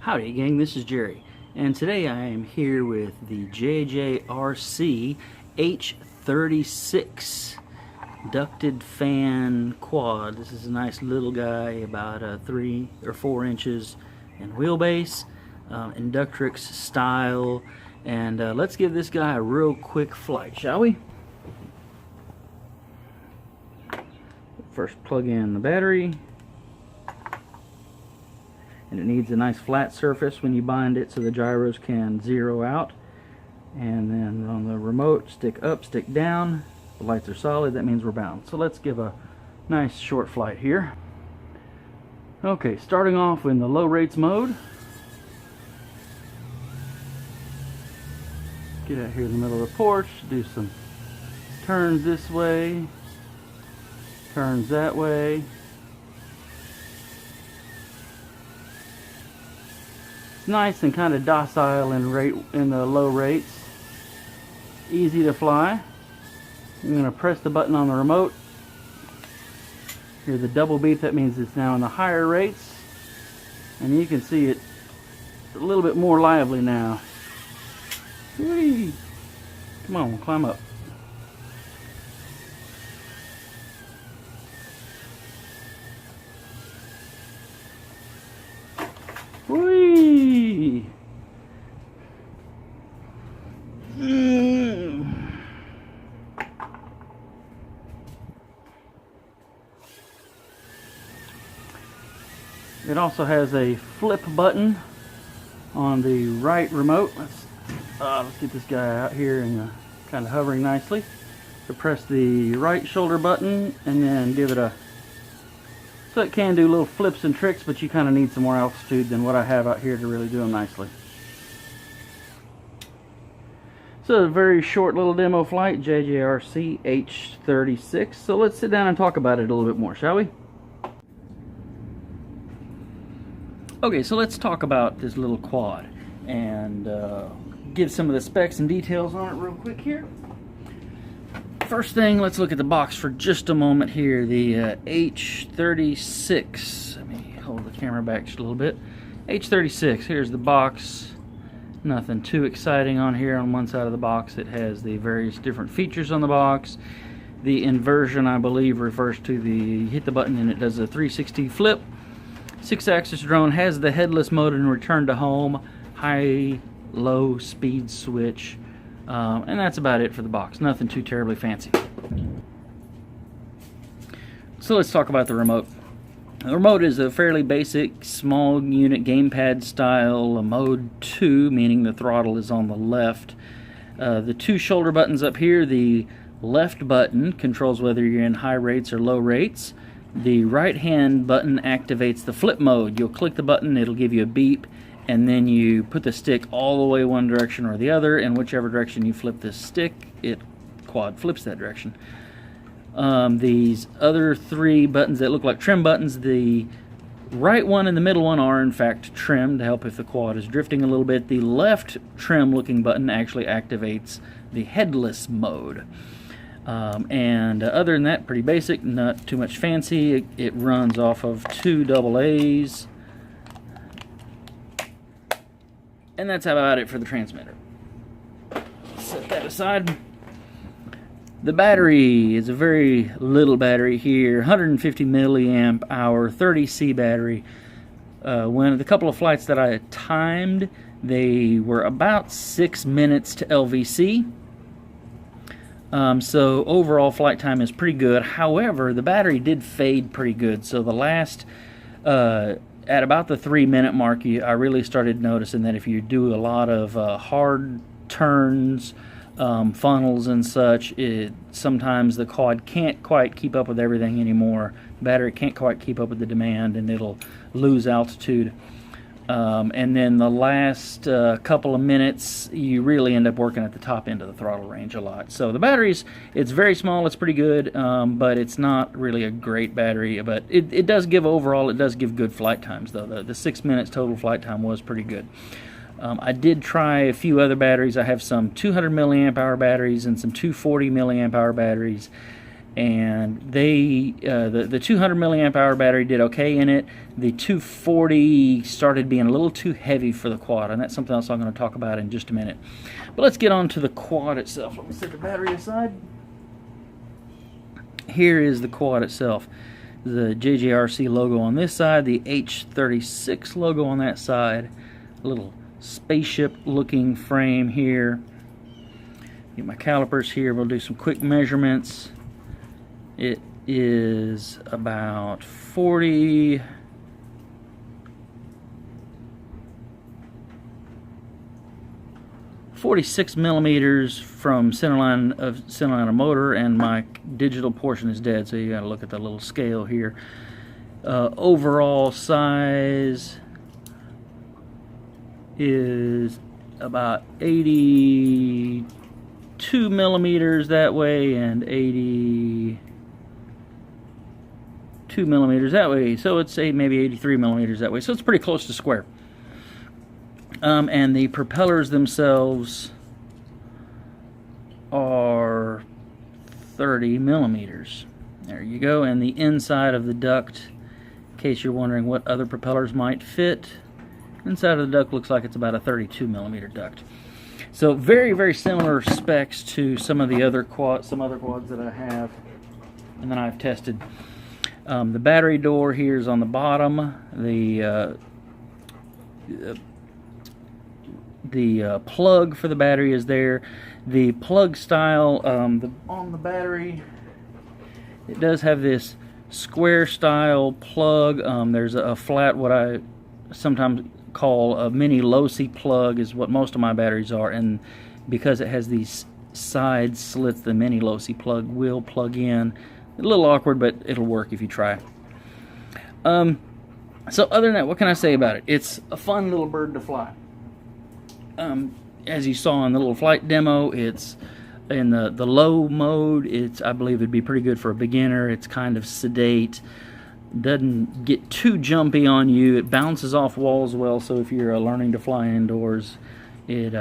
Howdy gang, this is Jerry, and today I am here with the JJR H36 ducted fan quad. This is a nice little guy, about 3 or 4 inches in wheelbase, Interlux style, and let's give this guy a real quick flight, shall we? First plug in the battery. And it needs a nice flat surface when you bind it so the gyros can zero out. And then on the remote, stick up, stick down. The lights are solid, that means we're bound. So let's give a nice short flight here. Okay, starting off in the low rates mode. Get out here in the middle of the porch, do some turns this way, turns that way. Nice and kind of docile in the low rates. Easy to fly. I'm going to press the button on the remote. Hear the double beep, that means it's now in the higher rates. And you can see it a little bit more lively now. Whee! Come on, climb up. Whee! It also has a flip button on the right remote. Let's get this guy out here and kind of hovering nicely. So press the right shoulder button and then give it a... So it can do little flips and tricks, but you kind of need some more altitude than what I have out here to really do them nicely. So a very short little demo flight, JJR H36. So let's sit down and talk about it a little bit more, shall we? Okay, so let's talk about this little quad and give some of the specs and details on it real quick here. First thing, let's look at the box for just a moment here. The H36. Let me hold the camera back just a little bit. H36, here's the box. Nothing too exciting on here. On one side of the box it has the various different features on the box. The inversion, I believe, refers to the, you hit the button and it does a 360 flip. 6-axis drone, has the headless mode and return to home, high, low speed switch. And that's about it for the box. Nothing too terribly fancy. So let's talk about the remote. The remote is a fairly basic small unit gamepad style mode 2, meaning the throttle is on the left. The 2 shoulder buttons up here, the left button controls whether you're in high rates or low rates. The right hand button activates the flip mode. You'll click the button, it'll give you a beep, and then you put the stick all the way one direction or the other, and whichever direction you flip this stick, it quad flips that direction. These other 3 buttons that look like trim buttons, the right one and the middle one are in fact trimmed to help if the quad is drifting a little bit. The left trim looking button actually activates the headless mode. And other than that, pretty basic, not too much fancy. It runs off of 2 AA's. And that's about it for the transmitter. Set that aside. The battery is a very little battery here, 150 milliamp hour, 30C battery. When the couple of flights that I timed, they were about 6 minutes to LVC. So overall flight time is pretty good. However, the battery did fade pretty good. So the last, at about the 3-minute mark, I really started noticing that if you do a lot of hard turns, funnels and such, sometimes the quad can't quite keep up with everything anymore. The battery can't quite keep up with the demand and it'll lose altitude. And then the last couple of minutes, you really end up working at the top end of the throttle range a lot. So the batteries, it's very small, it's pretty good, but it's not really a great battery. But it does give overall, it does give good flight times though. The 6 minutes total flight time was pretty good. I did try a few other batteries. I have some 200 milliamp hour batteries and some 240 milliamp hour batteries. and they the 200 milliamp hour battery did okay in it. The 240 started being a little too heavy for the quad, and that's something else I'm going to talk about in just a minute. But let's get on to the quad itself. Let me set the battery aside. Here is the quad itself. The JJRC logo on this side, the H36 logo on that side. A little spaceship looking frame here. Get my calipers here. We'll do some quick measurements. It is about 46 millimeters from centerline of motor, and my digital portion is dead, so you got to look at the little scale here. Overall size is about 82 millimeters that way and 82 millimeters that way, so it's maybe 83 millimeters that way, so it's pretty close to square. And the propellers themselves are 30 millimeters. There you go. And the inside of the duct, in case you're wondering what other propellers might fit, inside of the duct looks like it's about a 32 millimeter duct. So very, very similar specs to some of the other quads, that I have and that I've tested. The battery door here is on the bottom. The plug for the battery is there. The plug style on the battery, it does have this square style plug. There's a flat, what I sometimes call a mini low-C plug, is what most of my batteries are, and because it has these side slits, the mini low-C plug will plug in. A little awkward, but it'll work if you try. So other than that, what can I say about it? It's a fun little bird to fly. As you saw in the little flight demo, it's in the low mode. I believe it'd be pretty good for a beginner. It's kind of sedate, doesn't get too jumpy on you. It bounces off walls well, so if you're learning to fly indoors, it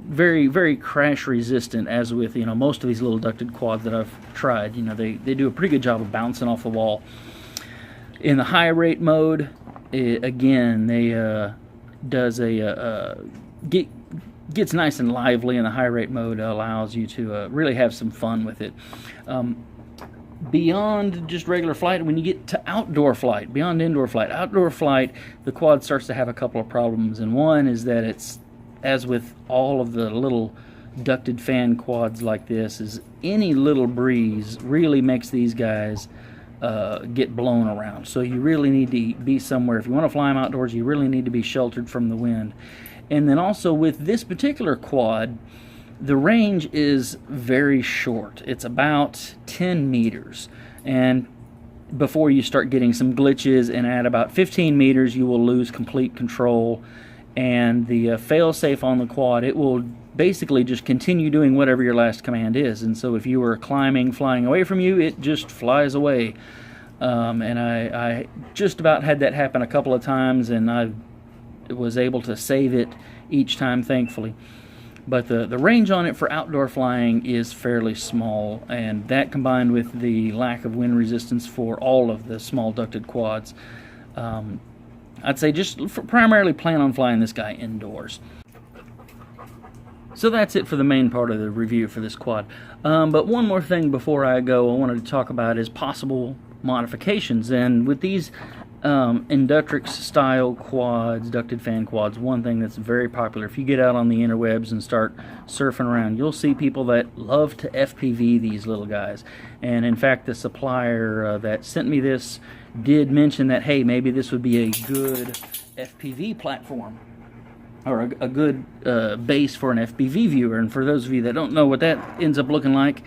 very, very crash resistant, as with most of these little ducted quads that I've tried. They do a pretty good job of bouncing off the wall. In the high rate mode, again, they gets nice and lively, and the high rate mode allows you to really have some fun with it. Beyond just regular flight, when you get to outdoor flight, beyond outdoor flight, the quad starts to have a couple of problems, and one is that it's, as with all of the little ducted fan quads like this, is any little breeze really makes these guys get blown around. So you really need to be somewhere. If you want to fly them outdoors, you really need to be sheltered from the wind. And then also with this particular quad, the range is very short. It's about 10 meters. And before you start getting some glitches, and at about 15 meters you will lose complete control. And the fail-safe on the quad, it will basically just continue doing whatever your last command is. And so if you were climbing, flying away from you, it just flies away. And I just about had that happen a couple of times, and I was able to save it each time, thankfully. But the range on it for outdoor flying is fairly small, and that combined with the lack of wind resistance for all of the small ducted quads, I'd say just primarily plan on flying this guy indoors. So that's it for the main part of the review for this quad. But one more thing before I go, I wanted to talk about is possible modifications. And with these Inductrix style quads, ducted fan quads, one thing that's very popular, if you get out on the interwebs and start surfing around, you'll see people that love to FPV these little guys. And in fact, the supplier that sent me this did mention that, hey, maybe this would be a good FPV platform, or a good base for an FPV viewer. And for those of you that don't know what that ends up looking like,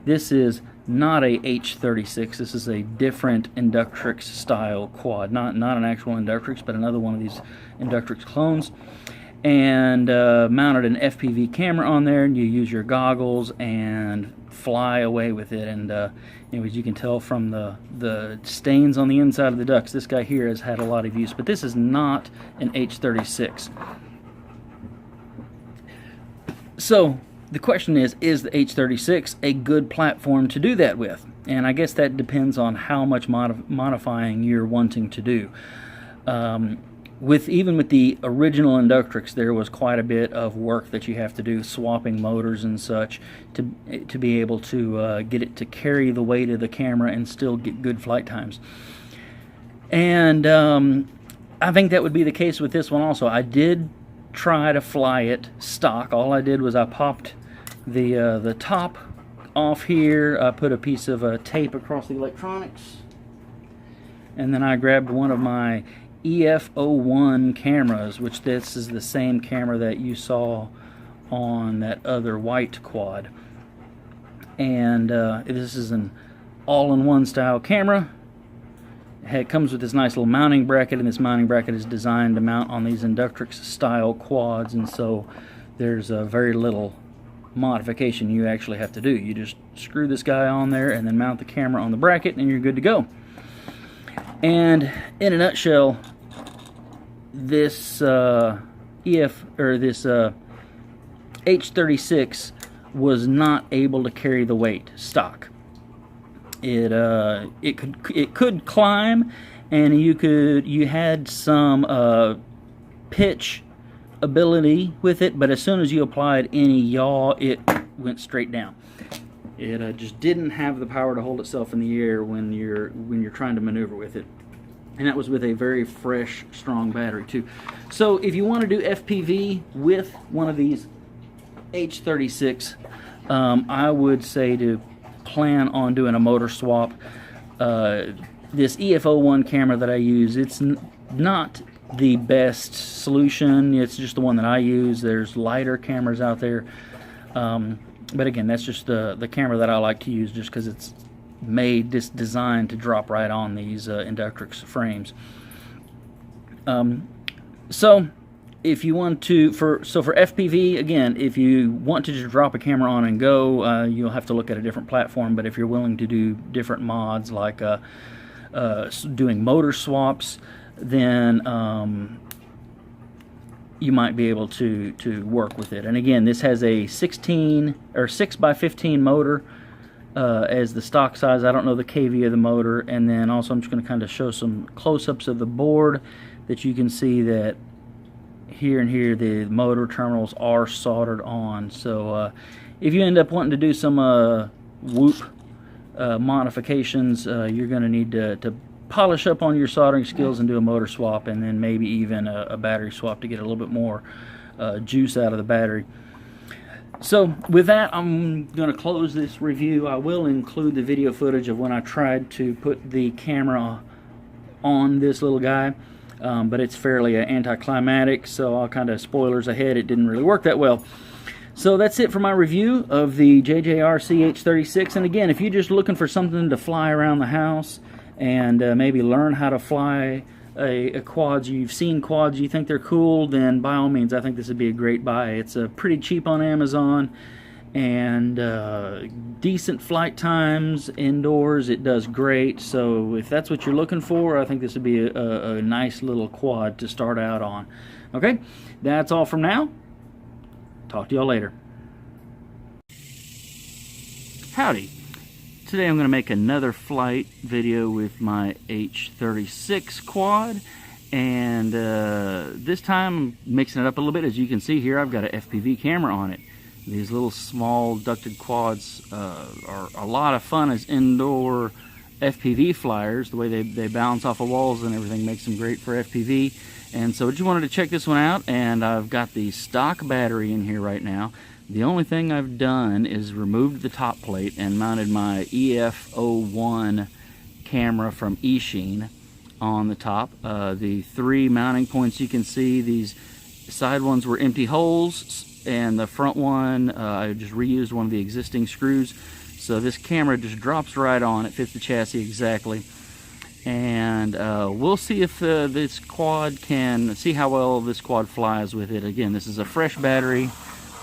this is not a H36. This is a different Inductrix style quad, not an actual Inductrix, but another one of these Inductrix clones. And mounted an FPV camera on there, and you use your goggles and fly away with it. And anyways, you can tell from the stains on the inside of the ducts, this guy here has had a lot of use, but this is not an H36. So the question is the H36 a good platform to do that with? And I guess that depends on how much modifying you're wanting to do. Even with the original Inductrix, there was quite a bit of work that you have to do, swapping motors and such, to be able to get it to carry the weight of the camera and still get good flight times. And I think that would be the case with this one also. I did try to fly it stock. All I did was I popped the top off here. I put a piece of tape across the electronics, and then I grabbed one of my EF01 cameras, which this is the same camera that you saw on that other white quad. And this is an all-in-one style camera. It comes with this nice little mounting bracket, and this mounting bracket is designed to mount on these Inductrix style quads, and so there's very little modification you actually have to do. You just screw this guy on there and then mount the camera on the bracket and you're good to go. And in a nutshell, this H36 was not able to carry the weight stock. It could climb, and you had some pitch ability with it, but as soon as you applied any yaw, it went straight down. It just didn't have the power to hold itself in the air when you're trying to maneuver with it. And that was with a very fresh, strong battery too. So if you want to do FPV with one of these H36, I would say to plan on doing a motor swap. This EF01 camera that I use, it's not the best solution. It's just the one that I use. There's lighter cameras out there, but again, that's just the camera that I like to use, just because it's designed to drop right on these Inductrix frames. So if you want to, for FPV, again, if you want to just drop a camera on and go, you'll have to look at a different platform. But if you're willing to do different mods, like doing motor swaps, then you might be able to work with it. And again, this has a 16 or 6x15 motor as the stock size. I don't know the kV of the motor. And then also I'm just going to kind of show some close-ups of the board, that you can see that here and here the motor terminals are soldered on. So if you end up wanting to do some whoop modifications, you're going to need to polish up on your soldering skills and do a motor swap, and then maybe even a battery swap to get a little bit more juice out of the battery. So with that, I'm going to close this review. I will include the video footage of when I tried to put the camera on this little guy. But it's fairly anticlimactic, so I'll kind of, spoilers ahead, it didn't really work that well. So that's it for my review of the JJR CH36. And again, if you're just looking for something to fly around the house and maybe learn how to fly a quads, you've seen quads, you think they're cool, then by all means, I think this would be a great buy. It's pretty cheap on Amazon, and decent flight times indoors. It does great. So if that's what you're looking for, I think this would be a nice little quad to start out on. Okay, that's all from now. Talk to y'all later. Howdy. Today I'm going to make another flight video with my H36 quad, and this time I'm mixing it up a little bit. As you can see here, I've got an FPV camera on it. These little small ducted quads are a lot of fun as indoor FPV flyers. The way they bounce off of walls and everything makes them great for FPV. And so I just wanted to check this one out, and I've got the stock battery in here right now. The only thing I've done is removed the top plate and mounted my EF01 camera from Eachine on the top. The three mounting points you can see, these side ones were empty holes, and the front one, I just reused one of the existing screws. So this camera just drops right on. It fits the chassis exactly. And we'll see if this quad can, see how well this quad flies with it. Again, this is a fresh battery,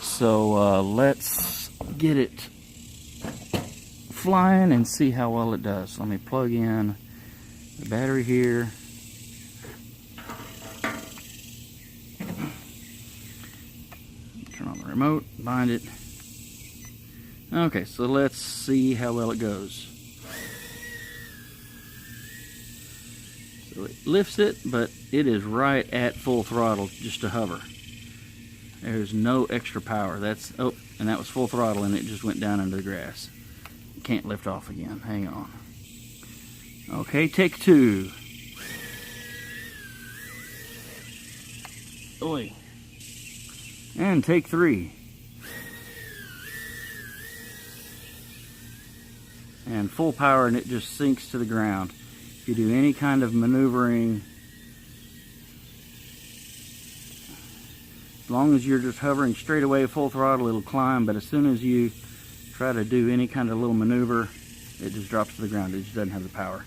so let's get it flying and see how well it does. Let me plug in the battery here. Turn on the remote, bind it. Okay, so let's see how well it goes. So it lifts it, but it is right at full throttle just to hover. There's no extra power. That's, oh, and that was full throttle and it just went down into the grass. Can't lift off again. Hang on. Okay, take two. Oi. And take three. And full power and it just sinks to the ground. If you do any kind of maneuvering, as long as you're just hovering straight away full throttle, it'll climb, but as soon as you try to do any kind of little maneuver, it just drops to the ground. It just doesn't have the power.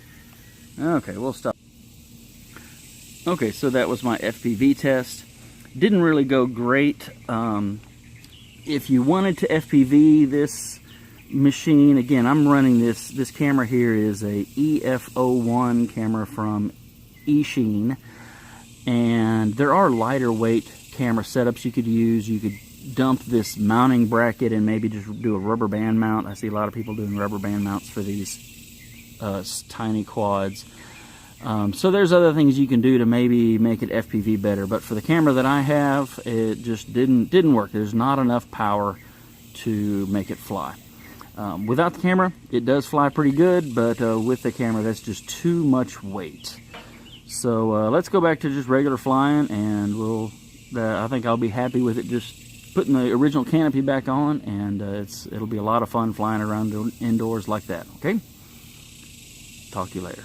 Okay, we'll stop. Okay, so that was my FPV test. Didn't really go great. If you wanted to FPV this machine, again, I'm running this camera here is a EF01 camera from Eachine, and there are lighter weight camera setups you could use. You could dump this mounting bracket and maybe just do a rubber band mount. I see a lot of people doing rubber band mounts for these tiny quads. So there's other things you can do to maybe make it FPV better, but for the camera that I have, it just didn't work. There's not enough power to make it fly. Without the camera, it does fly pretty good, but with the camera, that's just too much weight. So let's go back to just regular flying, and I think I'll be happy with it just putting the original canopy back on, and it'll be a lot of fun flying around indoors like that. Okay? Talk to you later.